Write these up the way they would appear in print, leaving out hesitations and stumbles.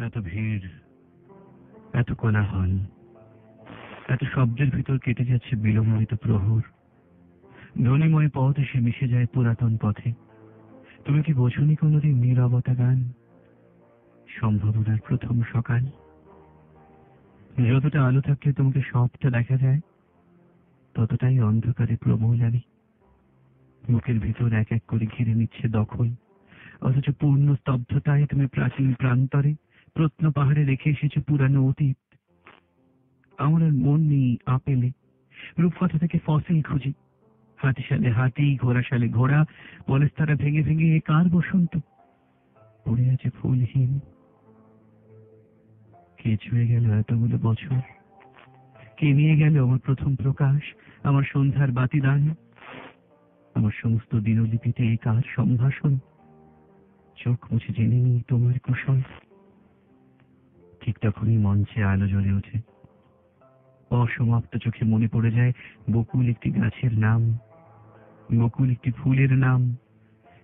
এত ভিড়, এত কোলাহল, এত শব্দের ভিতর কেটে যাচ্ছে বিলম্বিত প্রহর। ধ্বনিময় পথ এসে মিশে যায় পুরাতন পথে। তুমি কি বোঝনি কোনোদিন নীরবতা গান, সম্ভাবনার প্রথম সকাল? যতটা আলো থাকলে তোমাকে সবটা দেখা যায়, ততটাই অন্ধকারে প্রমৌলানি। মুখের ভিতর এক এক করে ঘিরে নিচ্ছে দখল, অথচ পূর্ণ স্তব্ধতায় তুমি প্রাচীন প্রান্তরে প্রত্ন পাহাড়ে রেখে এসেছো পুরানো অতীত। আমার আর মন নেই আপেলে, রূপকথা থেকে ফসিল খুঁজি। হাতিশালে হাতি, ঘোড়াশালে ঘোড়া, পলেস্তারা ভেঙে ভেঙে এ কার বসন্ত? পড়ে আছে ফুলহীন। কে ছুঁয়ে গেল এতগুলো বছর? কে নিয়ে গেল আমার প্রথম প্রকাশ, আমার সন্ধ্যার বাতিদান, আমার সমস্ত দিনলিপিতে এ কার সম্ভাষণ? চোখ মুছে জেনে নিই তোমার কুশল। ঠিক তখনই মঞ্চে আলো জ্বলে ওঠে। অসমাপ্ত চোখে মনে পড়ে যায় বকুল একটি গাছের নাম, বকুল একটি ফুলের নাম।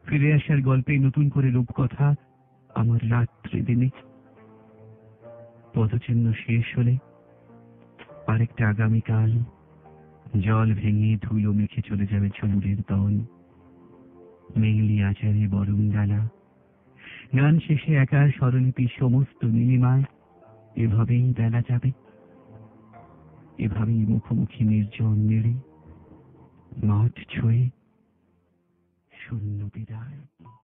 ফিরে আসার গল্পে নতুন করে রূপকথা আমার রাত্রি দিনে। পদচিহ্ন শেষ হলে আরেকটা আগামীকাল জল ভেঙে ধুলো মেখে চলে যাবে চুমুরের দল। মেঘলি আচারে বরং ডালা, গান শেষে একার স্বরলিপি সমস্ত নীলিমায়। এভাবেই বেলা যাবে, এভাবেই মুখোমুখি নির্জন নেড়ে মাঠ ছুঁয়ে শূন্য বিদায়।